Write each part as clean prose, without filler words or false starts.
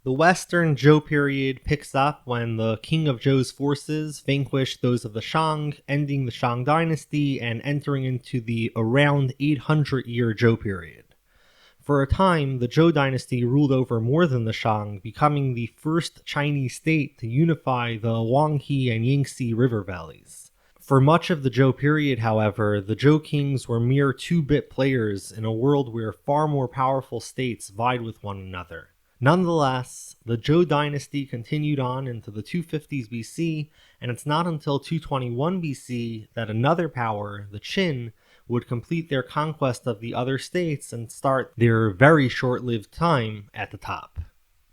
The Western Zhou period picks up when the king of Zhou's forces vanquish those of the Shang, ending the Shang dynasty and entering into the around 800-year Zhou period. For a time, the Zhou dynasty ruled over more than the Shang, becoming the first Chinese state to unify the Huanghe and Yangtze river valleys. For much of the Zhou period, however, the Zhou kings were mere two-bit players in a world where far more powerful states vied with one another. Nonetheless, the Zhou dynasty continued on into the 250s BC, and it's not until 221 BC that another power, the Qin, would complete their conquest of the other states and start their very short-lived time at the top.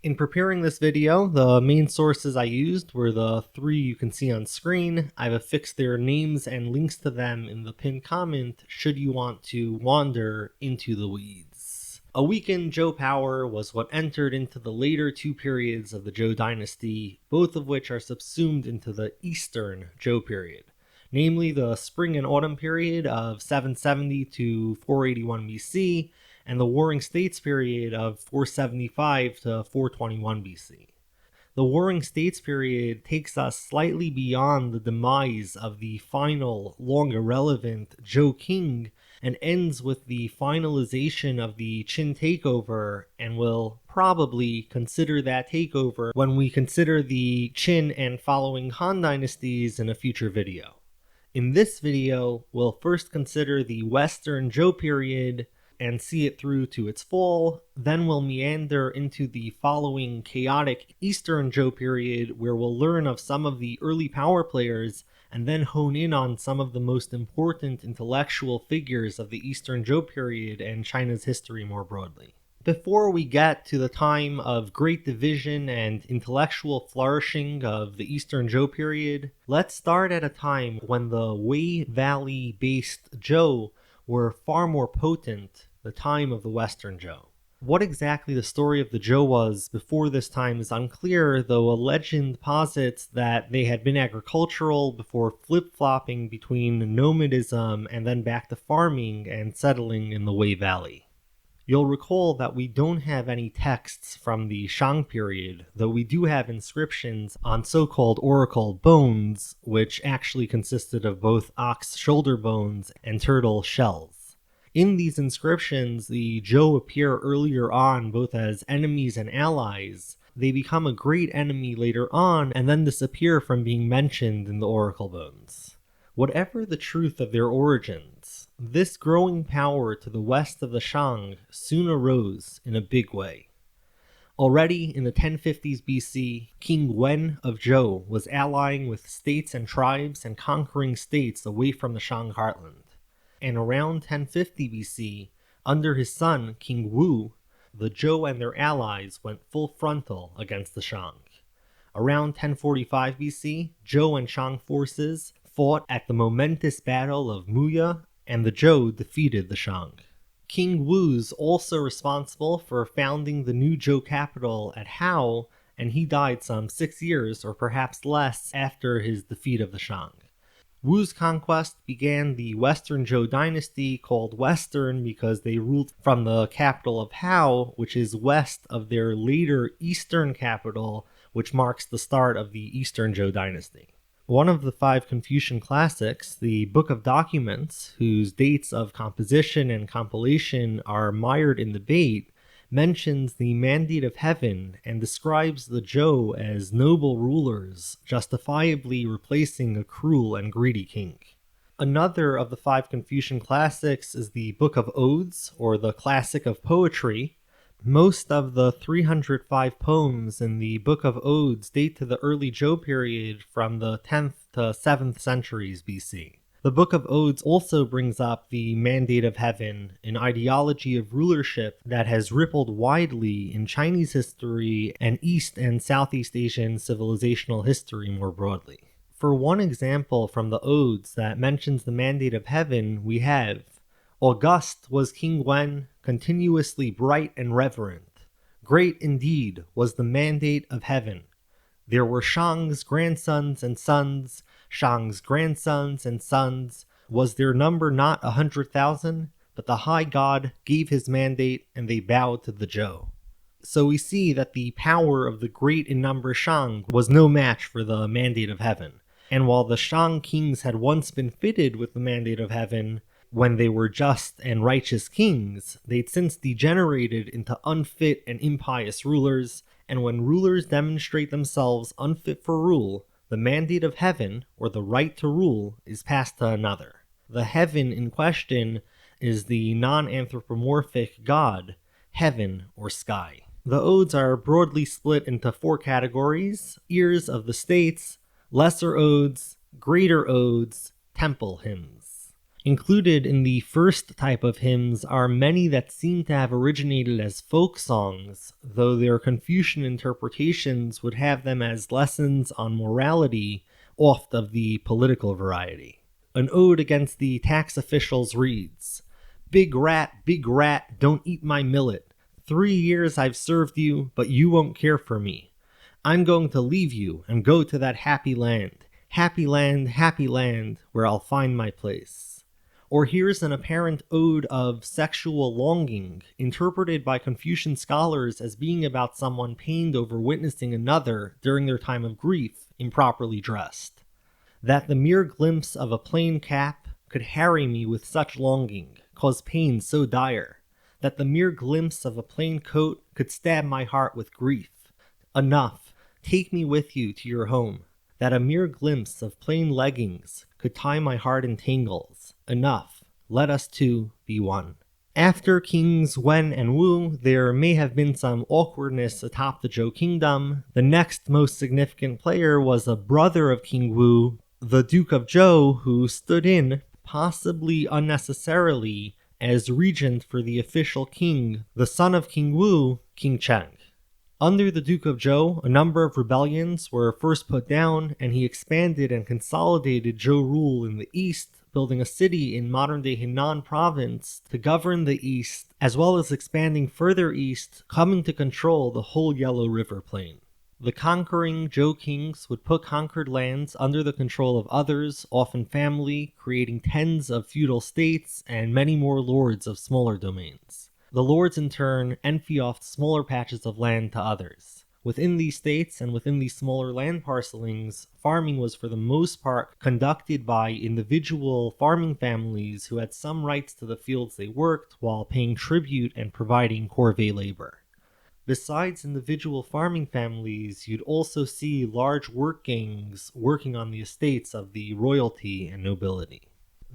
In preparing this video, the main sources I used were the three you can see on screen. I've affixed their names and links to them in the pinned comment should you want to wander into the weeds. A weakened Zhou power was what entered into the later two periods of the Zhou dynasty, both of which are subsumed into the Eastern Zhou period, namely the spring and autumn period of 770 to 481 BC, and the Warring States period of 475 to 421 BC. The Warring States period takes us slightly beyond the demise of the final, long irrelevant Zhou king, and ends with the finalization of the Qin takeover, and we'll probably consider that takeover when we consider the Qin and following Han dynasties in a future video. In this video, we'll first consider the Western Zhou period and see it through to its fall, then we'll meander into the following chaotic Eastern Zhou period where we'll learn of some of the early power players and then hone in on some of the most important intellectual figures of the Eastern Zhou period and China's history more broadly. Before we get to the time of great division and intellectual flourishing of the Eastern Zhou period, let's start at a time when the Wei Valley-based Zhou were far more potent, the time of the Western Zhou. What exactly the story of the Zhou was before this time is unclear, though a legend posits that they had been agricultural before flip-flopping between nomadism and then back to farming and settling in the Wei Valley. You'll recall that we don't have any texts from the Shang period, though we do have inscriptions on so-called oracle bones, which actually consisted of both ox shoulder bones and turtle shells. In these inscriptions, the Zhou appear earlier on both as enemies and allies. They become a great enemy later on and then disappear from being mentioned in the oracle bones. Whatever the truth of their origins, this growing power to the west of the Shang soon arose in a big way. Already in the 1050s BC, King Wen of Zhou was allying with states and tribes and conquering states away from the Shang heartland. And around 1050 BC, under his son King Wu, the Zhou and their allies went full frontal against the Shang. Around 1045 BC, Zhou and Shang forces fought at the momentous Battle of Muya, and the Zhou defeated the Shang. King Wu's also responsible for founding the new Zhou capital at Hao, and he died some 6 years or perhaps less after his defeat of the Shang. Wu's conquest began the Western Zhou dynasty, called Western because they ruled from the capital of Hao, which is west of their later Eastern capital, which marks the start of the Eastern Zhou dynasty. One of the 5 Confucian classics, the Book of Documents, whose dates of composition and compilation are mired in debate, mentions the mandate of heaven and describes the Zhou as noble rulers, justifiably replacing a cruel and greedy king. Another of the 5 Confucian classics is the Book of Odes, or the Classic of Poetry. Most of the 305 poems in the Book of Odes date to the early Zhou period from the 10th to 7th centuries BC. The Book of Odes also brings up the mandate of heaven, an ideology of rulership that has rippled widely in Chinese history and East and Southeast Asian civilizational history more broadly. For one example from the Odes that mentions the mandate of heaven, we have, "August was King Wen, continuously bright and reverent. Great indeed was the mandate of heaven. There were Shang's grandsons and sons, Shang's grandsons and sons. Was their number not 100,000? But the high God gave his mandate, and they bowed to the Zhou." So we see that the power of the great in number Shang was no match for the mandate of heaven. And while the Shang kings had once been fitted with the mandate of heaven, when they were just and righteous kings, they'd since degenerated into unfit and impious rulers, and when rulers demonstrate themselves unfit for rule, the mandate of heaven, or the right to rule, is passed to another. The heaven in question is the non-anthropomorphic god, heaven or sky. The odes are broadly split into 4 categories: ears of the states, lesser odes, greater odes, temple hymns. Included in the first type of hymns are many that seem to have originated as folk songs, though their Confucian interpretations would have them as lessons on morality, oft of the political variety. An ode against the tax officials reads, big rat, don't eat my millet. 3 years I've served you, but you won't care for me. I'm going to leave you and go to that happy land, where I'll find my place. Or here's an apparent ode of sexual longing, interpreted by Confucian scholars as being about someone pained over witnessing another, during their time of grief, improperly dressed. That the mere glimpse of a plain cap could harry me with such longing, cause pain so dire, that the mere glimpse of a plain coat could stab my heart with grief. Enough, take me with you to your home. That a mere glimpse of plain leggings could tie my heart in tangles. Enough, let us two be one. After Kings Wen and Wu, there may have been some awkwardness atop the Zhou kingdom. The next most significant player was a brother of King Wu, the Duke of Zhou, who stood in, possibly unnecessarily, as regent for the official king, the son of King Wu, King Shang. Under the Duke of Zhou, a number of rebellions were first put down, and he expanded and consolidated Zhou rule in the east, building a city in modern-day Henan province to govern the east, as well as expanding further east, coming to control the whole Yellow River plain. The conquering Zhou kings would put conquered lands under the control of others, often family, creating tens of feudal states and many more lords of smaller domains. The lords in turn envy off smaller patches of land to others. Within these states and within these smaller land parcelings, farming was for the most part conducted by individual farming families who had some rights to the fields they worked while paying tribute and providing corvée labor. Besides individual farming families, you'd also see large work gangs working on the estates of the royalty and nobility.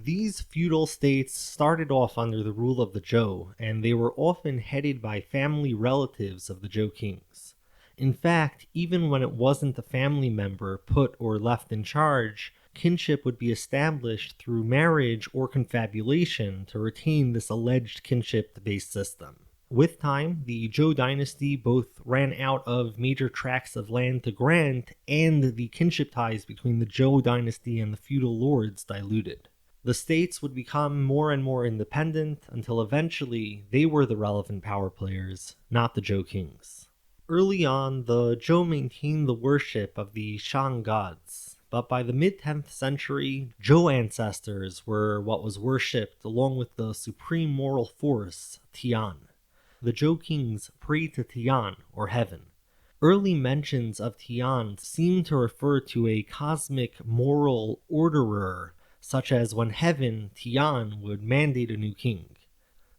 These feudal states started off under the rule of the Zhou, and they were often headed by family relatives of the Zhou kings. In fact, even when it wasn't a family member put or left in charge, kinship would be established through marriage or confabulation to retain this alleged kinship-based system. With time, the Zhou dynasty both ran out of major tracts of land to grant, and the kinship ties between the Zhou dynasty and the feudal lords diluted. The states would become more and more independent until eventually they were the relevant power players, not the Zhou kings. Early on, the Zhou maintained the worship of the Shang gods, but by the mid-10th century, Zhou ancestors were what was worshipped along with the supreme moral force, Tian. The Zhou kings prayed to Tian, or heaven. Early mentions of Tian seem to refer to a cosmic moral orderer, such as when heaven, Tian, would mandate a new king.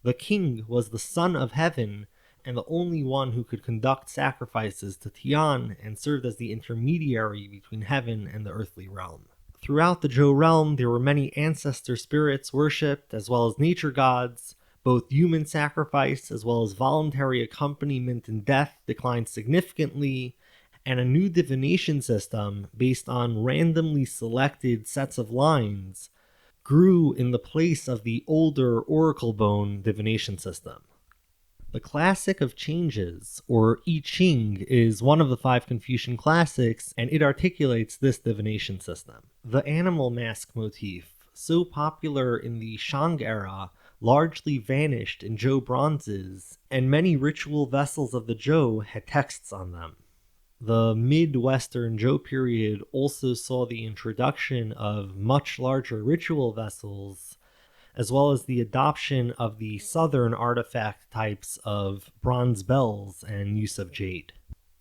The king was the son of heaven, and the only one who could conduct sacrifices to Tian and served as the intermediary between heaven and the earthly realm. Throughout the Zhou realm, there were many ancestor spirits worshipped, as well as nature gods. Both human sacrifice as well as voluntary accompaniment in death declined significantly, and a new divination system based on randomly selected sets of lines grew in the place of the older oracle bone divination system. The Classic of Changes, or I Ching, is one of the 5 Confucian classics, and it articulates this divination system. The animal mask motif, so popular in the Shang era, largely vanished in Zhou bronzes, and many ritual vessels of the Zhou had texts on them. The mid-Western Zhou period also saw the introduction of much larger ritual vessels, as well as the adoption of the southern artifact types of bronze bells and use of jade.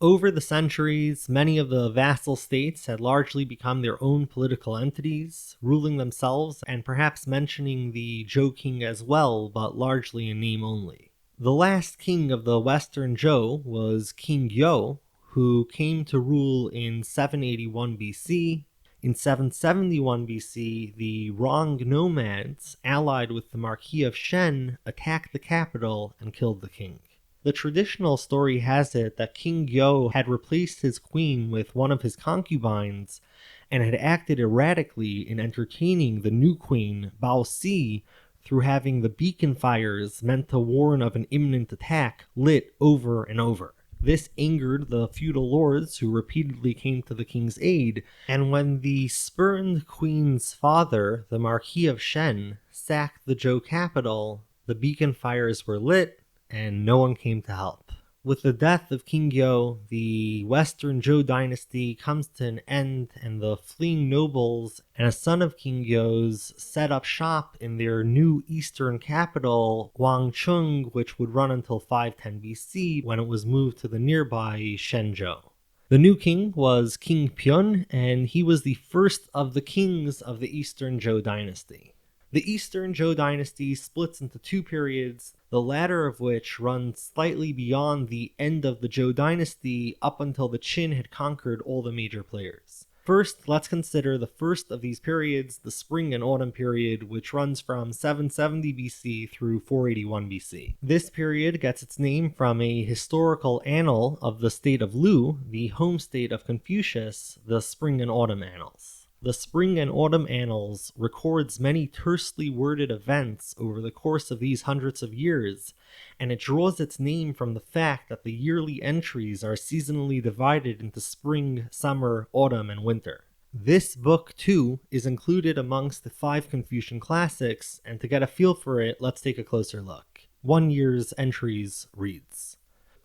Over the centuries, many of the vassal states had largely become their own political entities, ruling themselves and perhaps mentioning the Zhou king as well, but largely in name only. The last king of the Western Zhou was King You, who came to rule in 781 BC. In 771 BC, the Rong nomads, allied with the Marquis of Shen, attacked the capital and killed the king. The traditional story has it that King Yo had replaced his queen with one of his concubines and had acted erratically in entertaining the new queen, Bao Si, through having the beacon fires meant to warn of an imminent attack lit over and over. This angered the feudal lords who repeatedly came to the king's aid, and when the spurned queen's father, the Marquis of Shen, sacked the Zhou capital, the beacon fires were lit, and no one came to help. With the death of King Yo, the Western Zhou dynasty comes to an end, and the fleeing nobles and a son of King Yo's set up shop in their new eastern capital, Guangcheng, which would run until 510 BC when it was moved to the nearby Shenzhou. The new king was King Pion, and he was the first of the kings of the Eastern Zhou dynasty. The Eastern Zhou dynasty splits into two periods, the latter of which runs slightly beyond the end of the Zhou dynasty up until the Qin had conquered all the major players. First, let's consider the first of these periods, the Spring and Autumn period, which runs from 770 BC through 481 BC. This period gets its name from a historical annal of the state of Lu, the home state of Confucius, the Spring and Autumn Annals. The Spring and Autumn Annals records many tersely worded events over the course of these hundreds of years, and it draws its name from the fact that the yearly entries are seasonally divided into spring, summer, autumn, and winter. This book, too, is included amongst the 5 Confucian classics, and to get a feel for it, let's take a closer look. 1 year's entries reads,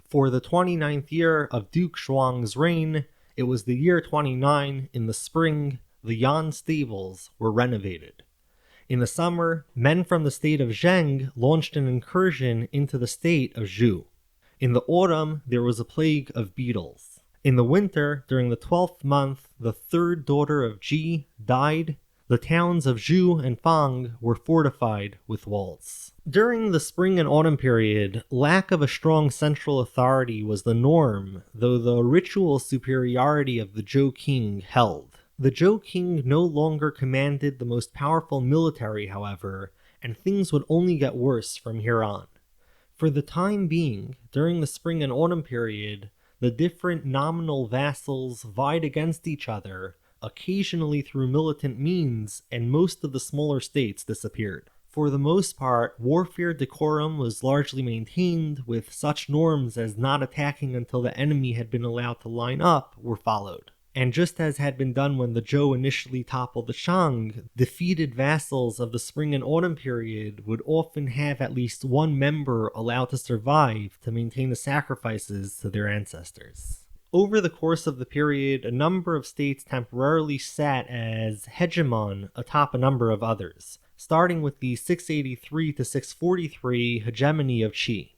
"For the 29th year of Duke Shuang's reign, it was the year 29 in the spring. The Yan stables were renovated. In the summer, men from the state of Shang launched an incursion into the state of Zhou. In the autumn, there was a plague of beetles. In the winter, during the 12th month, the third daughter of Ji died. The towns of Zhou and Fang were fortified with walls." During the spring and autumn period, lack of a strong central authority was the norm, though the ritual superiority of the Zhou king held. The Zhou king no longer commanded the most powerful military, however, and things would only get worse from here on. For the time being, during the spring and autumn period, the different nominal vassals vied against each other, occasionally through militant means, and most of the smaller states disappeared. For the most part, warfare decorum was largely maintained, with such norms as not attacking until the enemy had been allowed to line up were followed. And just as had been done when the Zhou initially toppled the Shang, defeated vassals of the spring and autumn period would often have at least one member allowed to survive to maintain the sacrifices to their ancestors. Over the course of the period, a number of states temporarily sat as hegemon atop a number of others, starting with the 683 to 643 hegemony of Qi.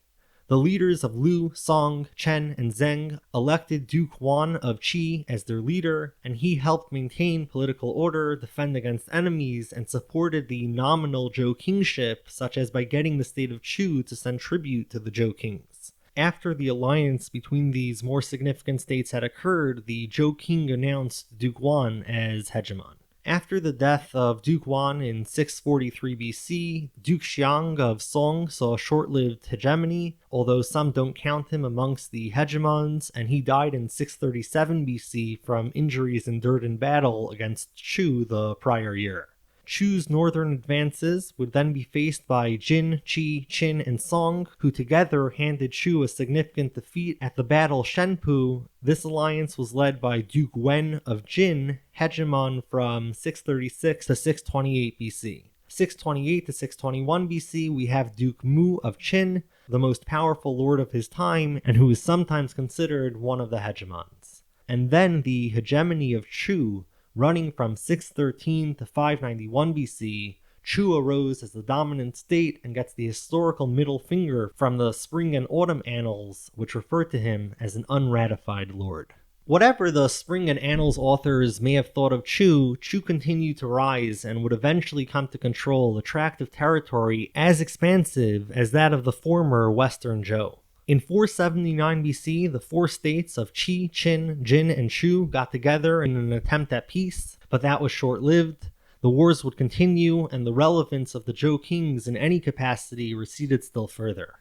The leaders of Lu, Song, Chen, and Zheng elected Duke Wan of Qi as their leader, and he helped maintain political order, defend against enemies, and supported the nominal Zhou kingship, such as by getting the state of Chu to send tribute to the Zhou kings. After the alliance between these more significant states had occurred, the Zhou king announced Duke Wan as hegemon. After the death of Duke Wan in 643 BC, Duke Shang of Song saw a short-lived hegemony, although some don't count him amongst the hegemons, and he died in 637 BC from injuries endured in battle against Chu the prior year. Chu's northern advances would then be faced by Jin, Qi, Qin, and Song, who together handed Chu a significant defeat at the Battle Shenpu. This alliance was led by Duke Wen of Jin, hegemon from 636 to 628 BC. 628 to 621 BC, we have Duke Mu of Qin, the most powerful lord of his time, and who is sometimes considered one of the hegemons. And then the hegemony of Chu, running from 613 to 591 BC, Chu arose as the dominant state and gets the historical middle finger from the Spring and Autumn Annals, which refer to him as an unratified lord. Whatever the Spring and Annals authors may have thought of Chu, Chu continued to rise and would eventually come to control a tract of territory as expansive as that of the former Western Zhou. In 479 BC, the four states of Qi, Qin, Jin, and Shu got together in an attempt at peace, but that was short-lived. The wars would continue, and the relevance of the Zhou kings in any capacity receded still further.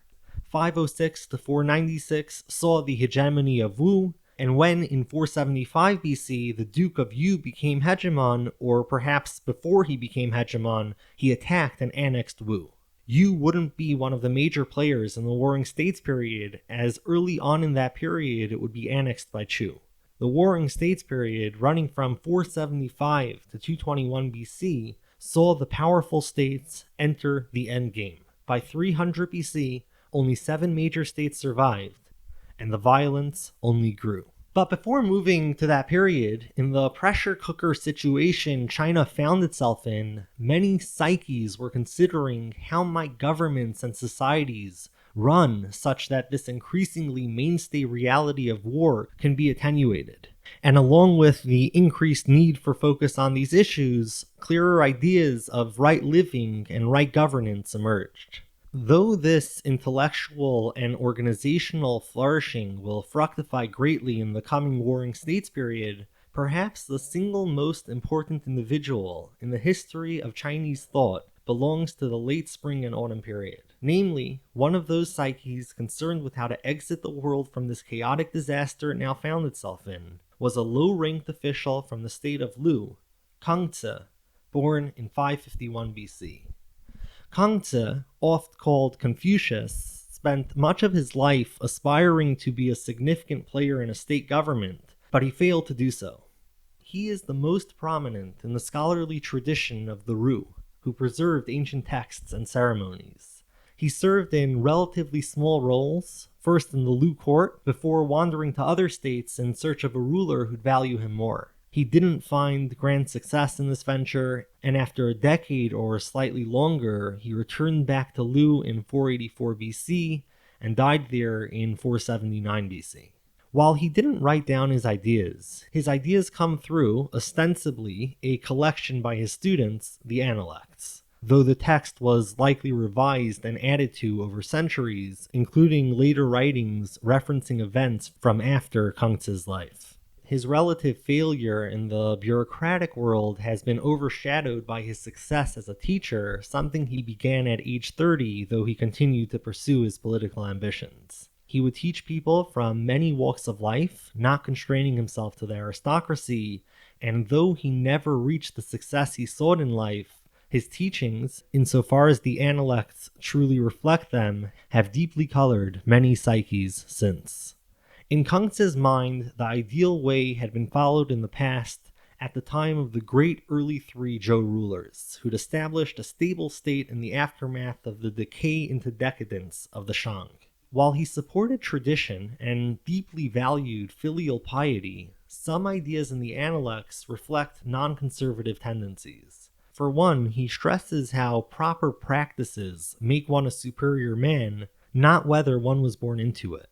506 to 496 saw the hegemony of Wu, and when in 475 BC the Duke of Yu became hegemon, or perhaps before he became hegemon, he attacked and annexed Wu. Yu wouldn't be one of the major players in the Warring States period, as early on in that period it would be annexed by Chu. The Warring States period, running from 475 to 221 BC, saw the powerful states enter the endgame. By 300 BC, only 7 major states survived, and the violence only grew. But before moving to that period, in the pressure cooker situation China found itself in, many psyches were considering how might governments and societies run such that this increasingly mainstay reality of war can be attenuated. And along with the increased need for focus on these issues, clearer ideas of right living and right governance emerged. Though this intellectual and organizational flourishing will fructify greatly in the coming Warring States period, perhaps the single most important individual in the history of Chinese thought belongs to the late Spring and Autumn period. Namely, one of those psyches concerned with how to exit the world from this chaotic disaster it now found itself in was a low-ranked official from the state of Lu, Kangzi, born in 551 BC. Kangzi, oft called Confucius, spent much of his life aspiring to be a significant player in a state government, but he failed to do so. He is the most prominent in the scholarly tradition of the Ru, who preserved ancient texts and ceremonies. He served in relatively small roles, first in the Lu court, before wandering to other states in search of a ruler who'd value him more. He didn't find grand success in this venture, and after a decade or slightly longer, he returned back to Lu in 484 BC and died there in 479 BC. While he didn't write down his ideas come through, ostensibly, a collection by his students, the Analects, though the text was likely revised and added to over centuries, including later writings referencing events from after Kangzi's life. His relative failure in the bureaucratic world has been overshadowed by his success as a teacher, something he began at age 30, though he continued to pursue his political ambitions. He would teach people from many walks of life, not constraining himself to the aristocracy, and though he never reached the success he sought in life, his teachings, insofar as the Analects truly reflect them, have deeply colored many psyches since. In Kangzi's mind, the ideal way had been followed in the past at the time of the great early 3 Zhou rulers, who'd established a stable state in the aftermath of the decay into decadence of the Shang. While he supported tradition and deeply valued filial piety, some ideas in the Analects reflect non-conservative tendencies. For one, he stresses how proper practices make one a superior man, not whether one was born into it.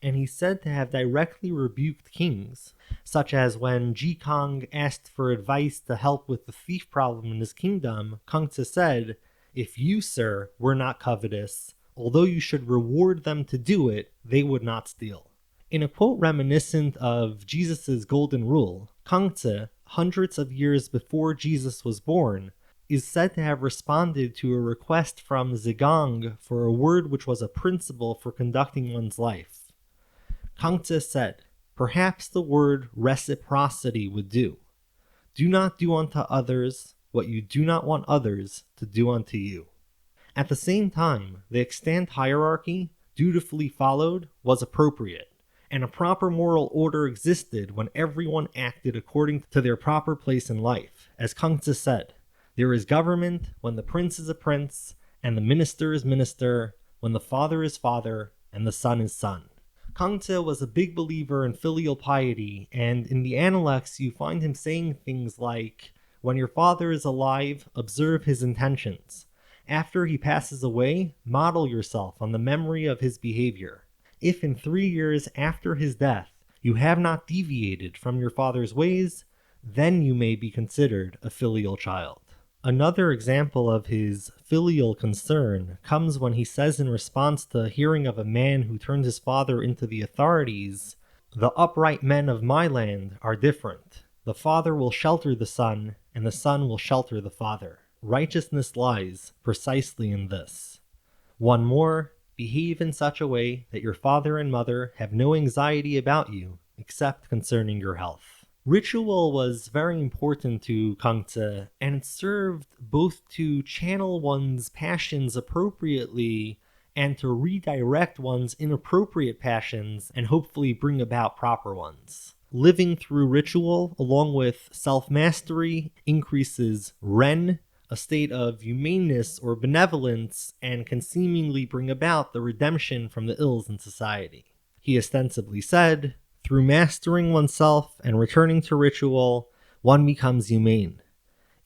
And he's said to have directly rebuked kings, such as when Ji Kang asked for advice to help with the thief problem in his kingdom, Kangzi said, "If you, sir, were not covetous, although you should reward them to do it, they would not steal." In a quote reminiscent of Jesus' golden rule, Kangzi, hundreds of years before Jesus was born, is said to have responded to a request from Zhigang for a word which was a principle for conducting one's life. Kangzi said, "Perhaps the word reciprocity would do. Do not do unto others what you do not want others to do unto you." At the same time, the extant hierarchy, dutifully followed, was appropriate, and a proper moral order existed when everyone acted according to their proper place in life. As Kangzi said, "There is government when the prince is a prince, and the minister is minister, when the father is father, and the son is son." Kangzi was a big believer in filial piety, and in the Analects you find him saying things like, When your father is alive, observe his intentions. After he passes away, model yourself on the memory of his behavior. If in 3 years after his death you have not deviated from your father's ways, then you may be considered a filial child. Another example of his filial concern comes when he says in response to hearing of a man who turned his father into the authorities, "The upright men of my land are different. The father will shelter the son, and the son will shelter the father. Righteousness lies precisely in this." One more, behave in such a way that your father and mother have no anxiety about you, except concerning your health. Ritual was very important to Kangzi, and it served both to channel one's passions appropriately and to redirect one's inappropriate passions and hopefully bring about proper ones. Living through ritual, along with self-mastery, increases Ren, a state of humaneness or benevolence, and can seemingly bring about the redemption from the ills in society. He ostensibly said, "Through mastering oneself and returning to ritual, one becomes humane.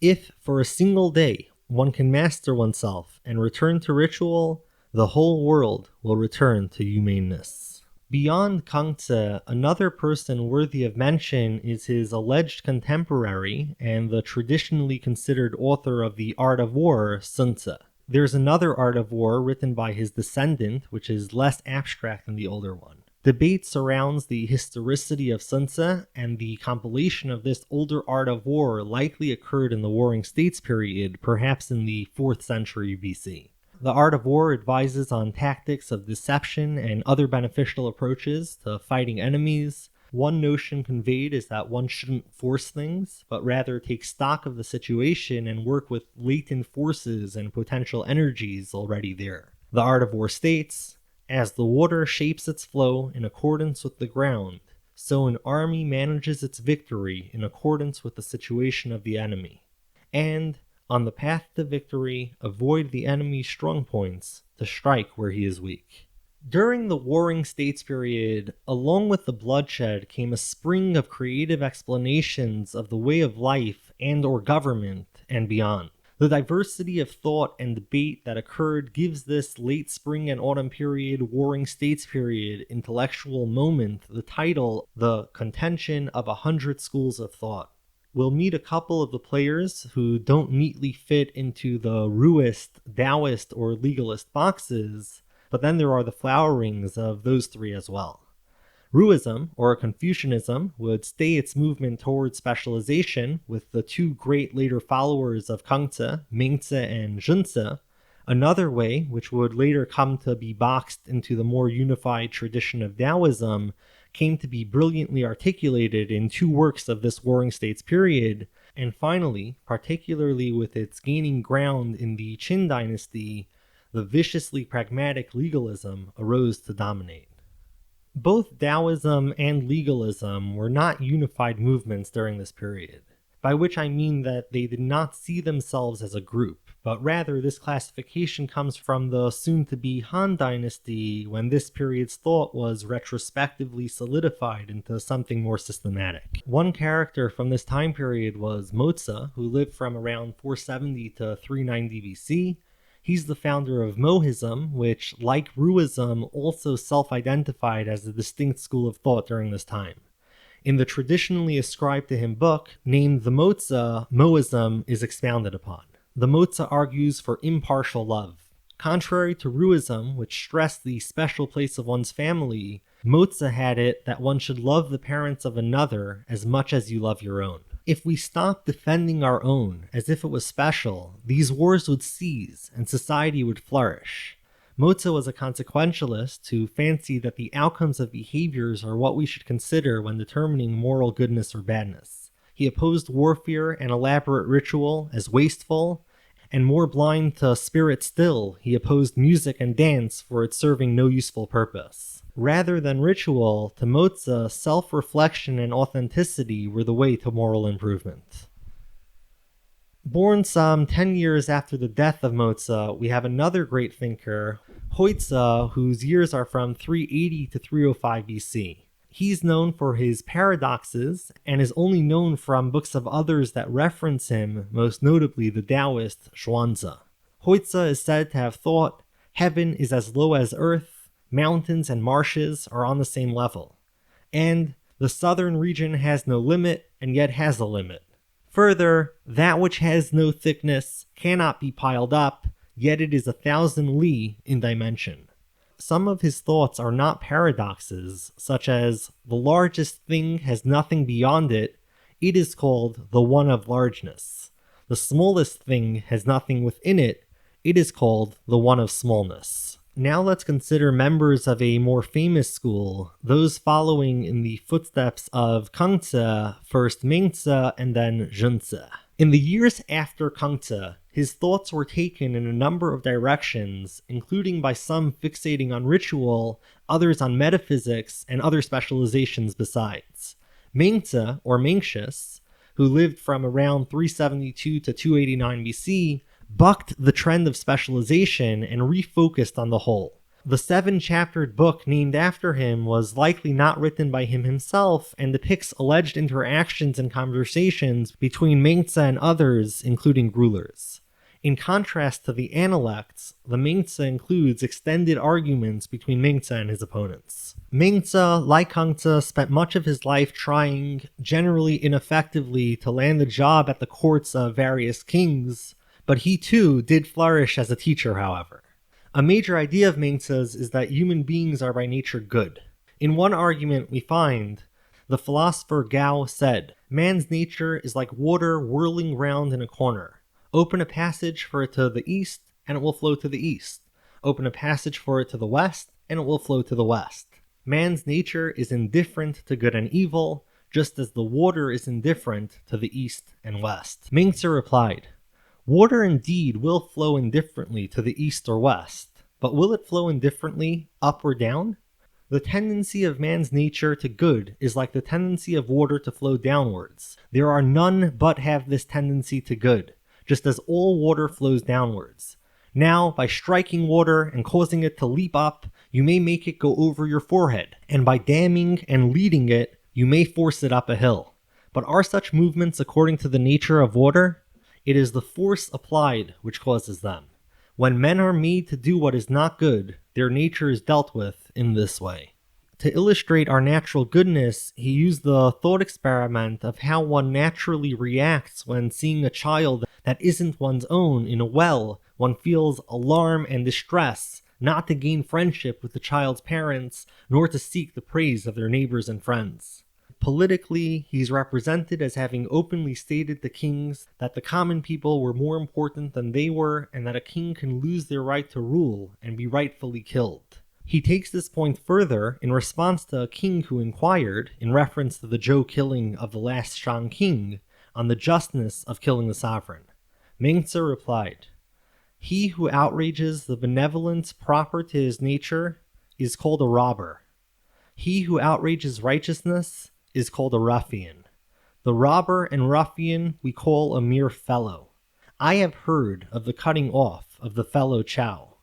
If, for a single day, one can master oneself and return to ritual, the whole world will return to humaneness." Beyond Kangzi, another person worthy of mention is his alleged contemporary and the traditionally considered author of The Art of War, Sun Tzu. There's another Art of War written by his descendant, which is less abstract than the older one. Debate surrounds the historicity of Sun Tzu, and the compilation of this older Art of War likely occurred in the Warring States period, perhaps in the 4th century BC. The Art of War advises on tactics of deception and other beneficial approaches to fighting enemies. One notion conveyed is that one shouldn't force things, but rather take stock of the situation and work with latent forces and potential energies already there. The Art of War states, "As the water shapes its flow in accordance with the ground, so an army manages its victory in accordance with the situation of the enemy. And, on the path to victory, avoid the enemy's strong points to strike where he is weak." During the Warring States period, along with the bloodshed came a spring of creative explanations of the way of life and/or government and beyond. The diversity of thought and debate that occurred gives this late spring and autumn period, Warring States period, intellectual moment the title, "The Contention of 100 Schools of Thought." We'll meet a couple of the players who don't neatly fit into the Ruist, Taoist, or legalist boxes, but then there are the flowerings of those three as well. Ruism, or Confucianism, would stay its movement towards specialization, with the two great later followers of Kangzi, Mingzi and Zhunzi. Another way, which would later come to be boxed into the more unified tradition of Taoism, came to be brilliantly articulated in two works of this Warring States period, and finally, particularly with its gaining ground in the Qin dynasty, the viciously pragmatic legalism arose to dominate. Both Taoism and legalism were not unified movements during this period, by which I mean that they did not see themselves as a group, but rather this classification comes from the soon-to-be Han dynasty, when this period's thought was retrospectively solidified into something more systematic. One character from this time period was Mozi, who lived from around 470 to 390 BC. He's the founder of Mohism, which, like Ruism, also self-identified as a distinct school of thought during this time. In the traditionally ascribed to him book, named the Mozi, Mohism is expounded upon. The Mozi argues for impartial love. Contrary to Ruism, which stressed the special place of one's family, Mozi had it that one should love the parents of another as much as you love your own. If we stopped defending our own as if it was special, these wars would cease and society would flourish. Mozi was a consequentialist who fancied that the outcomes of behaviors are what we should consider when determining moral goodness or badness. He opposed warfare and elaborate ritual as wasteful, and more blind to spirit still, he opposed music and dance for its serving no useful purpose. Rather than ritual, to Mozi, self-reflection and authenticity were the way to moral improvement. Born some 10 years after the death of Mozi, we have another great thinker, Huizi, whose years are from 380 to 305 BC. He's known for his paradoxes and is only known from books of others that reference him, most notably the Taoist Zhuangzi. Huizi is said to have thought, heaven is as low as earth, mountains and marshes are on the same level, and the southern region has no limit and yet has a limit. Further, that which has no thickness cannot be piled up, yet it is 1,000 li in dimension. Some of his thoughts are not paradoxes, such as, the largest thing has nothing beyond it, it is called the one of largeness. The smallest thing has nothing within it, it is called the one of smallness. Now let's consider members of a more famous school, those following in the footsteps of Kangzi, first Mingzi and then Zhengzi. In the years after Kangzi, his thoughts were taken in a number of directions, including by some fixating on ritual, others on metaphysics, and other specializations besides. Mingzi, or Mencius, who lived from around 372 to 289 BC, bucked the trend of specialization and refocused on the whole. The 7-chaptered book named after him was likely not written by him himself and depicts alleged interactions and conversations between Mengzi and others, including rulers. In contrast to the Analects, the Mengzi includes extended arguments between Mengzi and his opponents. Mengzi, like Kangzi, spent much of his life trying, generally ineffectively, to land a job at the courts of various kings, but he too did flourish as a teacher, however. A major idea of Mengzi's is that human beings are by nature good. In one argument we find, the philosopher Gao said, man's nature is like water whirling round in a corner. Open a passage for it to the east, and it will flow to the east. Open a passage for it to the west, and it will flow to the west. Man's nature is indifferent to good and evil, just as the water is indifferent to the east and west. Mengzi replied, water indeed will flow indifferently to the east or west, but will it flow indifferently up or down? The tendency of man's nature to good is like the tendency of water to flow downwards. There are none but have this tendency to good, just as all water flows downwards. Now, by striking water and causing it to leap up, you may make it go over your forehead, and by damming and leading it, you may force it up a hill. But are such movements according to the nature of water? It is the force applied which causes them. When men are made to do what is not good, their nature is dealt with in this way. To illustrate our natural goodness, he used the thought experiment of how one naturally reacts when seeing a child that isn't one's own in a well. One feels alarm and distress, not to gain friendship with the child's parents, nor to seek the praise of their neighbors and friends. Politically, he's represented as having openly stated to kings that the common people were more important than they were, and that a king can lose their right to rule and be rightfully killed. He takes this point further in response to a king who inquired, in reference to the Zhou killing of the last Shang king, on the justness of killing the sovereign. Mengzi replied, he who outrages the benevolence proper to his nature is called a robber. He who outrages righteousness is called a ruffian. The robber and ruffian we call a mere fellow. I have heard of the cutting off of the fellow Chow,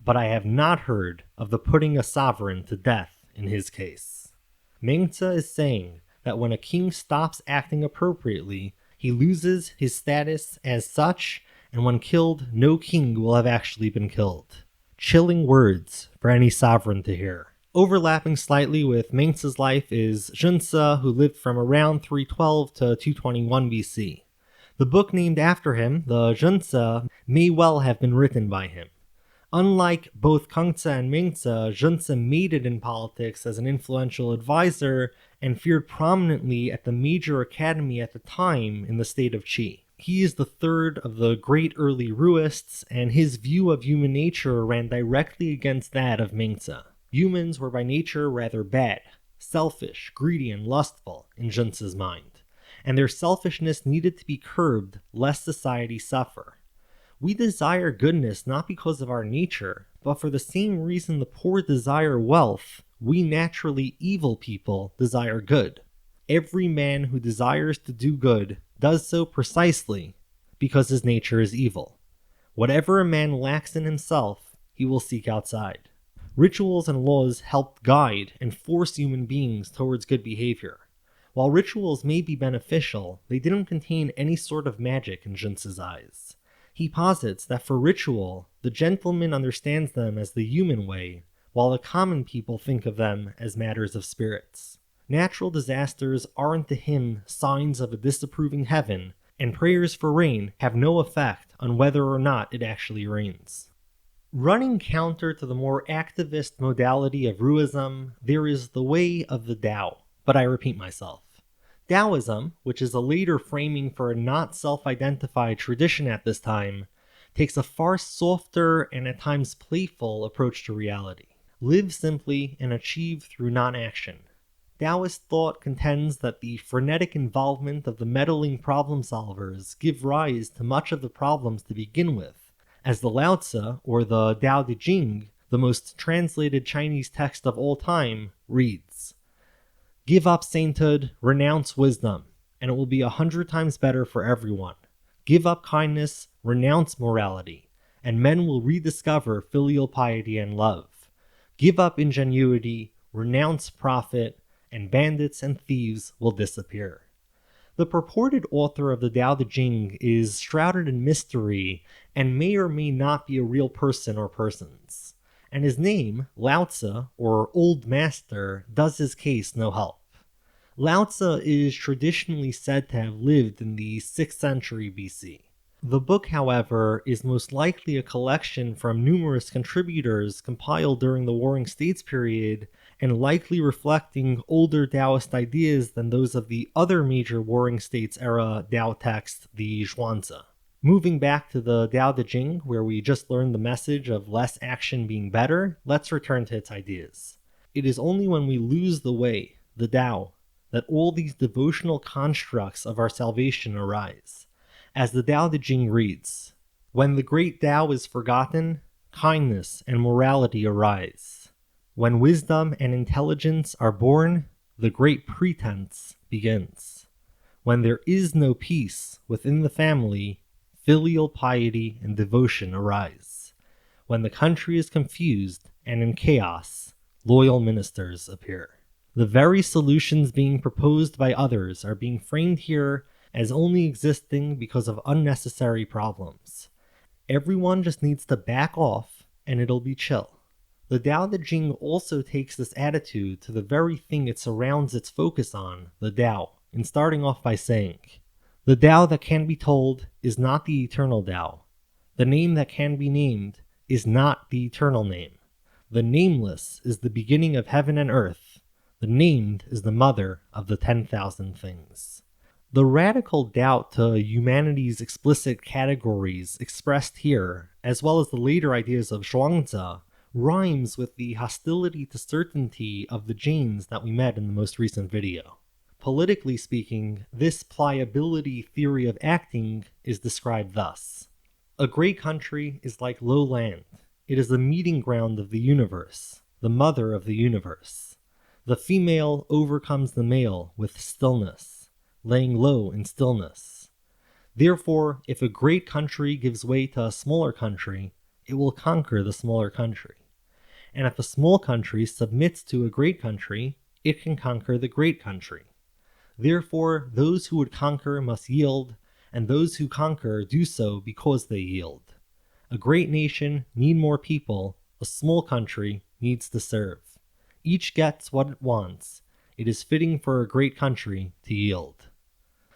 but I have not heard of the putting a sovereign to death in his case. Mengzi is saying that when a king stops acting appropriately, he loses his status as such, and when killed, no king will have actually been killed. Chilling words for any sovereign to hear. Overlapping slightly with Mengzi's life is Zhengzi, who lived from around 312 to 221 BC. The book named after him, the Zhengzi, may well have been written by him. Unlike both Kangzi and Mengzi, Zhengzi made it in politics as an influential advisor and feared prominently at the major academy at the time in the state of Qi. He is the third of the great early Ruists, and his view of human nature ran directly against that of Mengzi. Humans were by nature rather bad, selfish, greedy, and lustful in Zhengzi's mind, and their selfishness needed to be curbed lest society suffer. We desire goodness not because of our nature, but for the same reason the poor desire wealth, we naturally evil people desire good. Every man who desires to do good does so precisely because his nature is evil. Whatever a man lacks in himself, he will seek outside. Rituals and laws helped guide and force human beings towards good behavior. While rituals may be beneficial, they didn't contain any sort of magic in Junzi's eyes. He posits that for ritual, the gentleman understands them as the human way, while the common people think of them as matters of spirits. Natural disasters aren't to him signs of a disapproving heaven, and prayers for rain have no effect on whether or not it actually rains. Running counter to the more activist modality of Ruism, there is the way of the Tao, but I repeat myself. Taoism, which is a later framing for a not self-identified tradition at this time, takes a far softer and at times playful approach to reality. Live simply and achieve through non-action. Taoist thought contends that the frenetic involvement of the meddling problem solvers give rise to much of the problems to begin with, as the Laotse, or the Tao Te Ching, the most translated Chinese text of all time, reads, "Give up sainthood, renounce wisdom, and it will be 100 times better for everyone. Give up kindness, renounce morality, and men will rediscover filial piety and love. Give up ingenuity, renounce profit, and bandits and thieves will disappear." The purported author of the Tao Te Ching is shrouded in mystery and may or may not be a real person or persons, and his name, Laotse, or Old Master, does his case no help. Laotse is traditionally said to have lived in the 6th century BC. The book, however, is most likely a collection from numerous contributors compiled during the Warring States period and likely reflecting older Taoist ideas than those of the other major Warring States era Tao text, the Zhuangzi. Moving back to the Tao Te Ching, where we just learned the message of less action being better, let's return to its ideas. It is only when we lose the way, the Tao, that all these devotional constructs of our salvation arise. As the Tao Te Ching reads, "When the great Tao is forgotten, kindness and morality arise. When wisdom and intelligence are born, the great pretense begins. When there is no peace within the family, filial piety and devotion arise. When the country is confused and in chaos, loyal ministers appear." The very solutions being proposed by others are being framed here as only existing because of unnecessary problems. Everyone just needs to back off and it'll be chill. The Tao Te Ching also takes this attitude to the very thing it surrounds its focus on, the Tao, in starting off by saying, "The Tao that can be told is not the eternal Tao. The name that can be named is not the eternal name. The nameless is the beginning of heaven and earth. The named is the mother of the 10,000 things." The radical doubt to humanity's explicit categories expressed here, as well as the later ideas of Zhuangzi, rhymes with the hostility to certainty of the Jains that we met in the most recent video. Politically speaking, this pliability theory of acting is described thus. A great country is like low land. It is the meeting ground of the universe, the mother of the universe. The female overcomes the male with stillness, laying low in stillness. Therefore, if a great country gives way to a smaller country, it will conquer the smaller country. And if a small country submits to a great country, it can conquer the great country. Therefore, those who would conquer must yield, and those who conquer do so because they yield. A great nation needs more people, a small country needs to serve. Each gets what it wants. It is fitting for a great country to yield.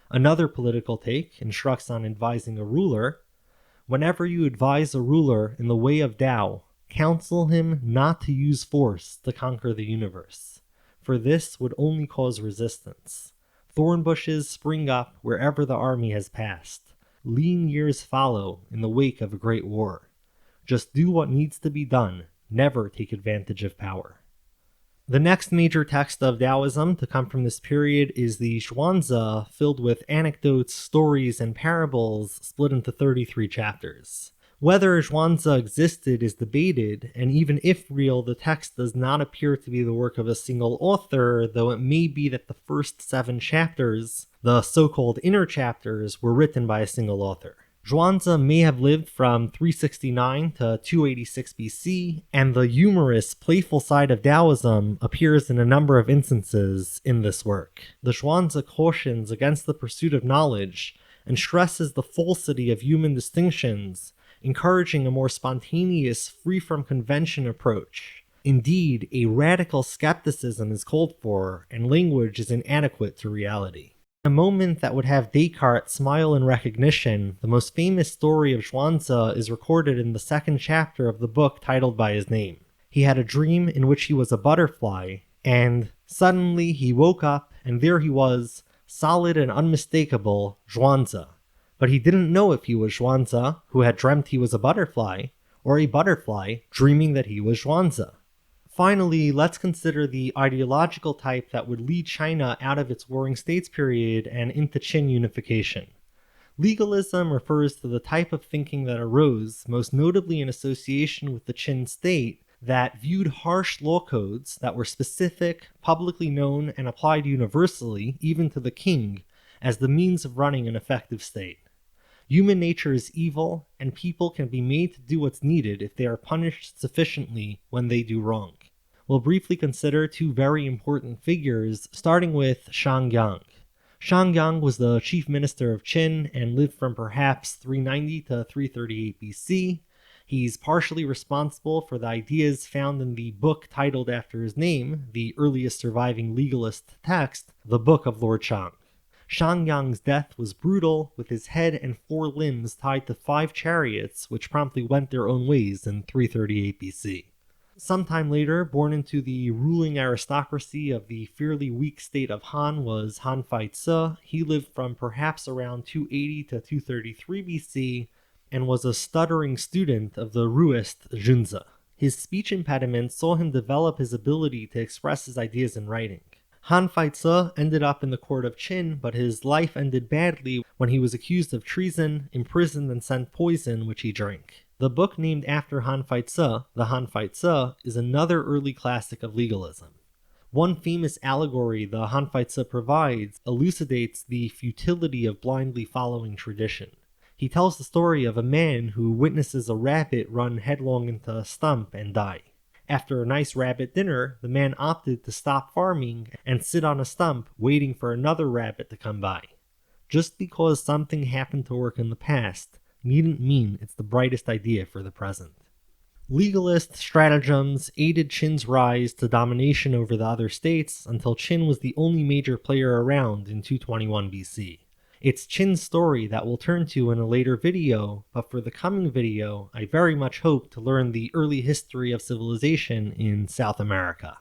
Another political take instructs on advising a ruler. Whenever you advise a ruler in the way of Tao, counsel him not to use force to conquer the universe, for this would only cause resistance. Thorn bushes spring up wherever the army has passed. Lean years follow in the wake of a great war. Just do what needs to be done, never take advantage of power. The next major text of Taoism to come from this period is the Zhuangzi, filled with anecdotes, stories, and parables split into 33 chapters. Whether Zhuangzi existed is debated, and even if real, the text does not appear to be the work of a single author, though it may be that the first 7 chapters, the so-called inner chapters, were written by a single author. Zhuangzi may have lived from 369 to 286 BC, and the humorous, playful side of Taoism appears in a number of instances in this work. The Zhuangzi cautions against the pursuit of knowledge and stresses the falsity of human distinctions, encouraging a more spontaneous, free-from-convention approach. Indeed, a radical skepticism is called for, and language is inadequate to reality. A moment that would have Descartes smile in recognition, the most famous story of Zhuangzi is recorded in the second chapter of the book titled by his name. He had a dream in which he was a butterfly, and suddenly he woke up and there he was, solid and unmistakable, Zhuangzi. But he didn't know if he was Zhuangzi, who had dreamt he was a butterfly, or a butterfly dreaming that he was Zhuangzi. Finally, let's consider the ideological type that would lead China out of its Warring States period and into Qin unification. Legalism refers to the type of thinking that arose, most notably in association with the Qin state, that viewed harsh law codes that were specific, publicly known, and applied universally, even to the king, as the means of running an effective state. Human nature is evil, and people can be made to do what's needed if they are punished sufficiently when they do wrong. We'll briefly consider two very important figures, starting with Shang. Shang was the chief minister of Qin and lived from perhaps 390 to 338 BC. He's partially responsible for the ideas found in the book titled after his name, the earliest surviving legalist text, the Book of Lord Shang. Shang death was brutal, with his head and 4 limbs tied to 5 chariots, which promptly went their own ways in 338 BC. Sometime later, born into the ruling aristocracy of the fairly weak state of Han was Han Fai-tse. He lived from perhaps around 280 to 233 BC and was a stuttering student of the Ruist Junzi. His speech impediment saw him develop his ability to express his ideas in writing. Han Fai-tse ended up in the court of Qin, but his life ended badly when he was accused of treason, imprisoned, and sent poison, which he drank. The book named after Han Fai-tse, the Han Fai-tse, is another early classic of legalism. One famous allegory the Han Fai-tse provides elucidates the futility of blindly following tradition. He tells the story of a man who witnesses a rabbit run headlong into a stump and die. After a nice rabbit dinner, the man opted to stop farming and sit on a stump waiting for another rabbit to come by. Just because something happened to work in the past needn't mean it's the brightest idea for the present. Legalist stratagems aided Qin's rise to domination over the other states until Qin was the only major player around in 221 BC. It's Qin's story that we'll turn to in a later video, but for the coming video, I very much hope to learn the early history of civilization in South America.